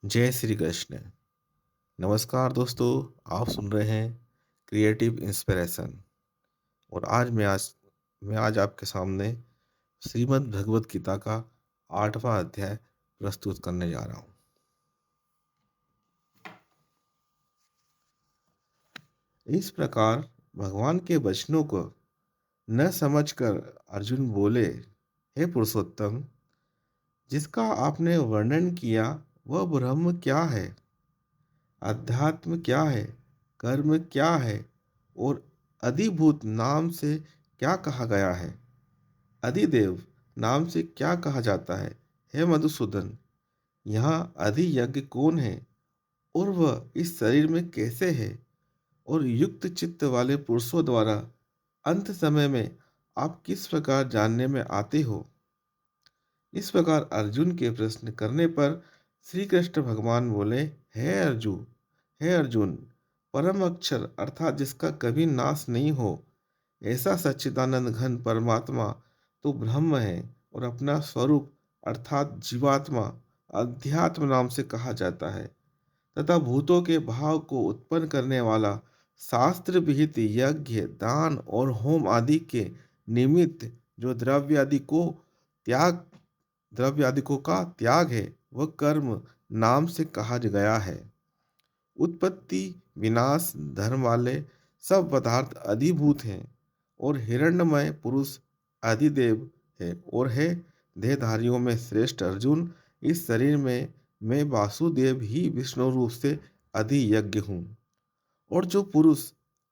जय श्री कृष्ण। नमस्कार दोस्तों, आप सुन रहे हैं क्रिएटिव इंस्पिरेशन। और आज आपके सामने श्रीमद् भगवत गीता का 8वां अध्याय प्रस्तुत करने जा रहा हूँ। इस प्रकार भगवान के वचनों को न समझकर अर्जुन बोले, हे पुरुषोत्तम, जिसका आपने वर्णन किया वह ब्रह्म क्या है? अध्यात्म क्या है? कर्म क्या है? और अधिभूत नाम से क्या कहा गया है? अधिदेव नाम से क्या कहा जाता है? हे मधुसूदन, यहाँ अधि यज्ञ कौन है और वह इस शरीर में कैसे है? और युक्त चित्त वाले पुरुषों द्वारा अंत समय में आप किस प्रकार जानने में आते हो? इस प्रकार अर्जुन के प्रश्न करने पर श्री कृष्ण भगवान बोले, हे अर्जुन, परम अक्षर अर्थात जिसका कभी नाश नहीं हो, ऐसा सच्चिदानंद घन परमात्मा तो ब्रह्म है और अपना स्वरूप अर्थात जीवात्मा अध्यात्म नाम से कहा जाता है तथा भूतों के भाव को उत्पन्न करने वाला शास्त्र विहित यज्ञ दान और होम आदि के निमित्त जो द्रव्यादिकों का त्याग है वह कर्म नाम से कहा गया है। उत्पत्ति विनाश धर्म वाले सब पदार्थ अधिभूत हैं और हिरण्यमय पुरुष अधिदेव है और है देहधारियों में श्रेष्ठ अर्जुन, इस शरीर में मैं वासुदेव ही विष्णु रूप से अधियज्ञ हूँ। और जो पुरुष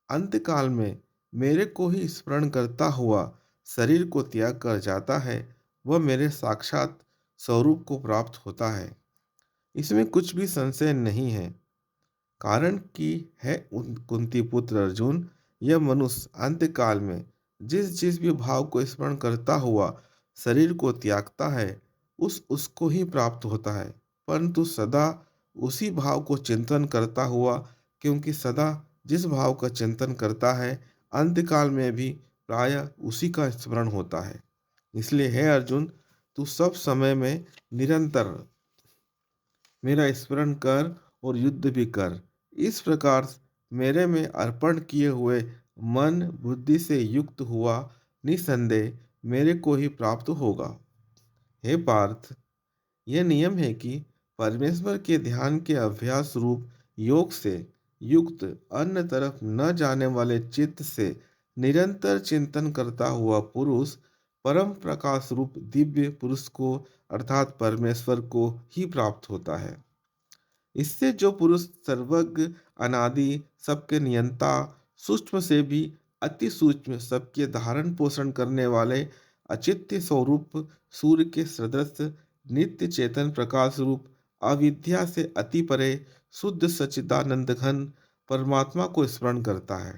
अंतकाल में मेरे को ही स्मरण करता हुआ शरीर को त्याग कर जाता है वह मेरे साक्षात स्वरूप को प्राप्त होता है। इसमें कुछ भी संशय नहीं है। कारण कि है कुंती पुत्र अर्जुन, यह मनुष्य अंत्यकाल में जिस जिस भी भाव को स्मरण करता हुआ शरीर को त्यागता है उसको ही प्राप्त होता है, परंतु सदा उसी भाव को चिंतन करता हुआ, क्योंकि सदा जिस भाव का चिंतन करता है अंत्यकाल में भी प्रायः उसी का स्मरण होता है। इसलिए हे अर्जुन, तू सब समय में निरंतर मेरा स्मरण कर और युद्ध भी कर। इस प्रकार मेरे में अर्पण किए हुए मन बुद्धि से युक्त हुआ निसंदेह मेरे को ही प्राप्त होगा। हे पार्थ, यह नियम है कि परमेश्वर के ध्यान के अभ्यास रूप योग से युक्त अन्य तरफ न जाने वाले चित्त से निरंतर चिंतन करता हुआ पुरुष परम प्रकाश रूप दिव्य पुरुष को अर्थात परमेश्वर को ही प्राप्त होता है। इससे जो पुरुष सर्वज्ञ अनादि सबके नियंता सूक्ष्म से भी अति सूक्ष्म सबके धारण पोषण करने वाले अचित्य स्वरूप सूर्य के सदृश नित्य चेतन प्रकाश रूप अविद्या से अति परे शुद्ध सच्चिदानंद घन परमात्मा को स्मरण करता है,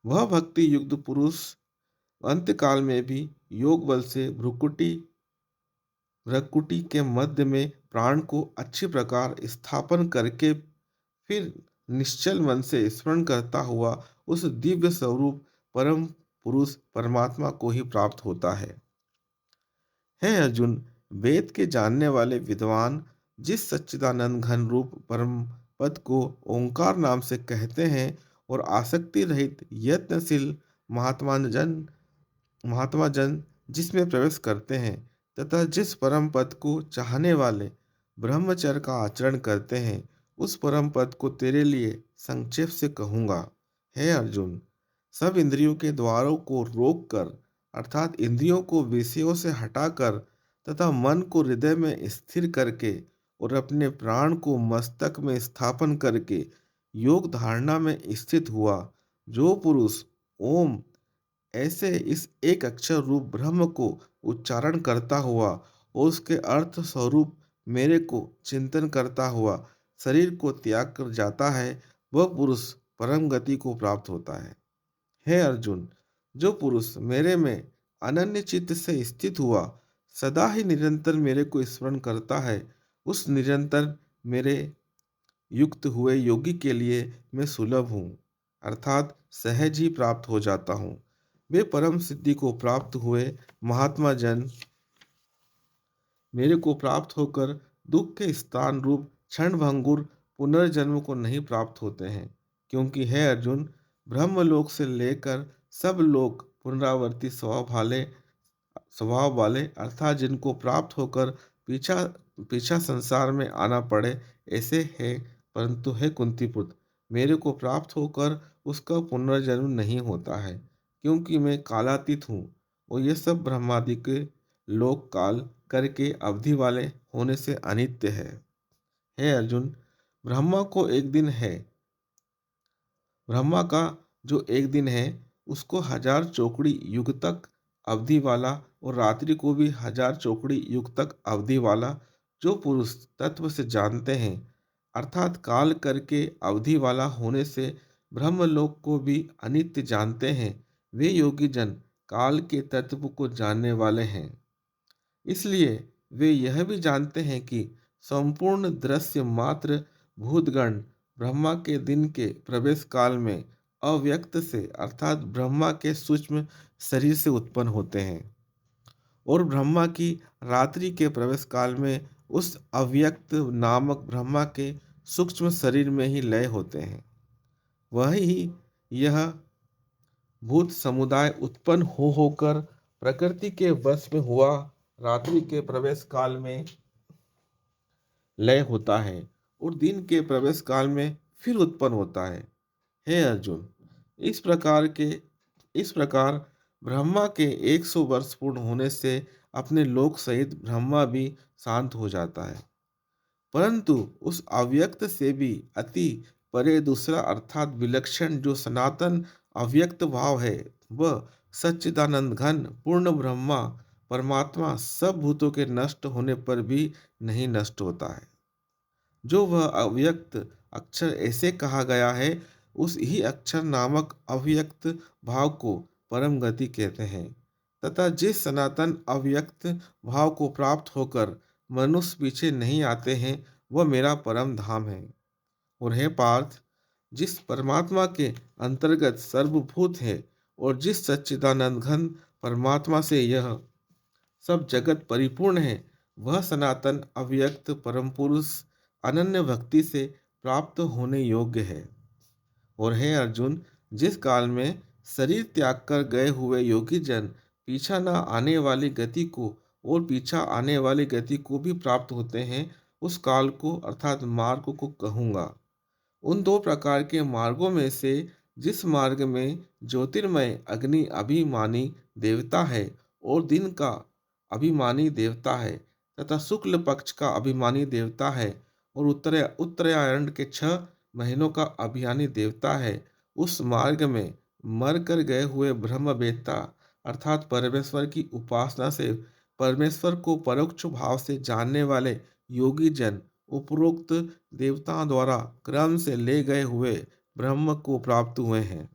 वह भक्ति युक्त पुरुष अंत्यकाल में भी योग बल से भ्रकुटी के मध्य में प्राण को अच्छी प्रकार स्थापन करके फिर निश्चल मन से स्मरण करता हुआ उस दिव्य स्वरूप परम पुरुष परमात्मा को ही प्राप्त होता है। हे अर्जुन, वेद के जानने वाले विद्वान जिस सच्चिदानंद घन रूप परम पद को ओंकार नाम से कहते हैं और आसक्ति रहित यत्नशील महात्मा जन महात्मा जन जिसमें प्रवेश करते हैं तथा जिस परम पद को चाहने वाले ब्रह्मचर्य का आचरण करते हैं उस परम पद को तेरे लिए संक्षेप से कहूँगा। हे अर्जुन, सब इंद्रियों के द्वारों को रोक कर अर्थात इंद्रियों को विषयों से हटाकर तथा मन को हृदय में स्थिर करके और अपने प्राण को मस्तक में स्थापन करके योग धारणा में स्थित हुआ जो पुरुष ओम ऐसे इस एक अक्षर रूप ब्रह्म को उच्चारण करता हुआ और उसके अर्थ स्वरूप मेरे को चिंतन करता हुआ शरीर को त्याग कर जाता है वह पुरुष परम गति को प्राप्त होता है। हे अर्जुन, जो पुरुष मेरे में अनन्य चित्त से स्थित हुआ सदा ही निरंतर मेरे को स्मरण करता है उस निरंतर मेरे युक्त हुए योगी के लिए मैं सुलभ हूँ अर्थात सहज ही प्राप्त हो जाता हूँ। वे परम सिद्धि को प्राप्त हुए महात्मा जन मेरे को प्राप्त होकर दुख के स्थान रूप क्षणभंगुर पुनर्जन्म को नहीं प्राप्त होते हैं, क्योंकि हे अर्जुन, ब्रह्मलोक से लेकर सब लोग पुनरावर्ती स्वभाव वाले अर्थात जिनको प्राप्त होकर पीछा पीछा संसार में आना पड़े, ऐसे है। परंतु हे कुंती पुत्र, मेरे को प्राप्त होकर उसका पुनर्जन्म नहीं होता है, क्योंकि मैं कालातीत हूँ और ये सब ब्रह्मादि के लोक काल करके अवधि वाले होने से अनित्य है। हे अर्जुन, ब्रह्मा को एक दिन है ब्रह्मा का जो एक दिन है, उसको 1000 चौकड़ी युग तक अवधि वाला, और रात्रि को भी 1000 चौकड़ी युग तक अवधि वाला जो पुरुष तत्व से जानते हैं, अर्थात काल करके अवधि वाला होने से ब्रह्मलोक को भी अनित्य जानते हैं, वे योगी जन काल के तत्व को जानने वाले हैं। इसलिए वे यह भी जानते हैं कि संपूर्ण दृश्य मात्र भूतगण ब्रह्मा के दिन के प्रवेश काल में अव्यक्त से अर्थात ब्रह्मा के सूक्ष्म शरीर से उत्पन्न होते हैं, और ब्रह्मा की रात्रि के प्रवेश काल में उस अव्यक्त नामक ब्रह्मा के सूक्ष्म शरीर में ही लय होते हैं। वही यह भूत समुदाय उत्पन्न हो होकर प्रकृति के वश में हुआ रात्रि के प्रवेश काल में लय होता है, और दिन के प्रवेश काल में फिर उत्पन्न होता है। हे अर्जुन, इस प्रकार ब्रह्मा के 100 वर्ष पूर्ण होने से अपने लोक सहित ब्रह्मा भी शांत हो जाता है, परंतु उस अव्यक्त से भी अति परे दूसरा अर्थात विलक्षण जो सनातन अव्यक्त भाव है, वह सच्चिदानंद घन पूर्ण ब्रह्मा परमात्मा सब भूतों के नष्ट होने पर भी नहीं नष्ट होता है। जो वह अव्यक्त अक्षर ऐसे कहा गया है, उस ही अक्षर नामक अव्यक्त भाव को परम गति कहते हैं, तथा जिस सनातन अव्यक्त भाव को प्राप्त होकर मनुष्य पीछे नहीं आते हैं, वह मेरा परम धाम है। और हे पार्थ, जिस परमात्मा के अंतर्गत सर्वभूत है और जिस सच्चिदानंद घन परमात्मा से यह सब जगत परिपूर्ण है, वह सनातन अव्यक्त परम पुरुष अनन्य भक्ति से प्राप्त होने योग्य है। और हे अर्जुन, जिस काल में शरीर त्याग कर गए हुए योगी जन पीछा न आने वाली गति को और पीछा आने वाली गति को भी प्राप्त होते हैं, उस काल को अर्थात मार्ग को कहूँगा। उन दो प्रकार के मार्गों में से जिस मार्ग में ज्योतिर्मय अग्नि अभिमानी देवता है और दिन का अभिमानी देवता है, तथा शुक्ल पक्ष का अभिमानी देवता है और उत्तरायण के 6 महीनों का अभिमानी देवता है, उस मार्ग में मर कर गए हुए ब्रह्मवेत्ता अर्थात परमेश्वर की उपासना से परमेश्वर को परोक्ष भाव से जानने वाले योगी जन उपरोक्त देवताओं द्वारा क्रम से ले गए हुए ब्रह्म को प्राप्त हुए हैं।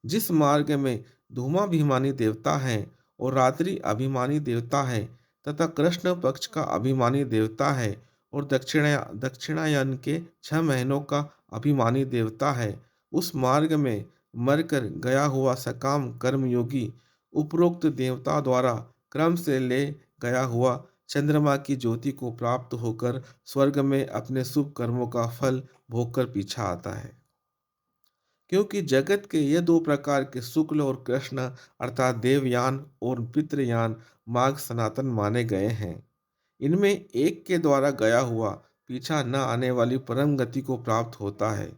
जिस मार्ग में धूमाभिमानी देवता है और रात्रि अभिमानी देवता है तथा कृष्ण पक्ष का अभिमानी देवता है और दक्षिणायन के 6 महीनों का अभिमानी देवता है, उस मार्ग में मरकर गया हुआ सकाम कर्मयोगी उपरोक्त देवता द्वारा क्रम से ले गया हुआ चंद्रमा की ज्योति को प्राप्त होकर स्वर्ग में अपने शुभ कर्मों का फल भोगकर पीछा आता है। क्योंकि जगत के ये दो प्रकार के शुक्ल और कृष्ण अर्थात देवयान और पितृयान मार्ग सनातन माने गए हैं। इनमें एक के द्वारा गया हुआ पीछा न आने वाली परम गति को प्राप्त होता है,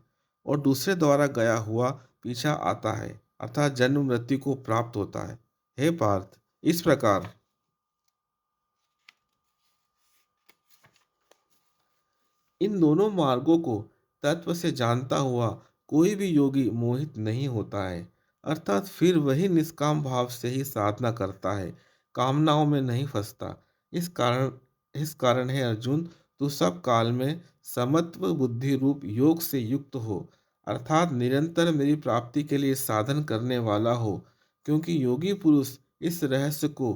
और दूसरे द्वारा गया हुआ पीछा आता है अर्थात जन्म मृत्यु को प्राप्त होता है। हे पार्थ, इस प्रकार इन दोनों मार्गों को तत्व से जानता हुआ कोई भी योगी मोहित नहीं होता है, अर्थात फिर वही निष्काम भाव से ही साधना करता है, कामनाओं में नहीं फंसता। इस कारण है अर्जुन, तू सब काल में समत्व बुद्धि रूप योग से युक्त हो, अर्थात निरंतर मेरी प्राप्ति के लिए साधन करने वाला हो, क्योंकि योगी पुरुष इस रहस्य को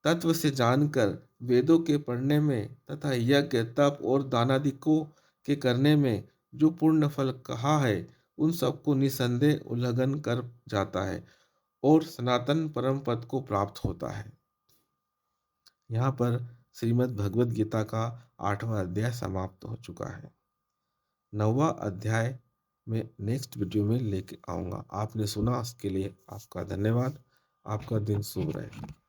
तत्व से जानकर वेदों के पढ़ने में तथा यज्ञ तप और दानादिकों के करने में जो पूर्ण फल कहा है, उन सबको निसंदेह उल्लंघन कर जाता है और सनातन परम पद को प्राप्त होता है। यहाँ पर श्रीमद् भगवत गीता का 8वां अध्याय समाप्त हो चुका है। 9वां अध्याय में नेक्स्ट वीडियो में लेके आऊँगा। आपने सुना उसके लिए आपका धन्यवाद। आपका दिन शुभ रहे।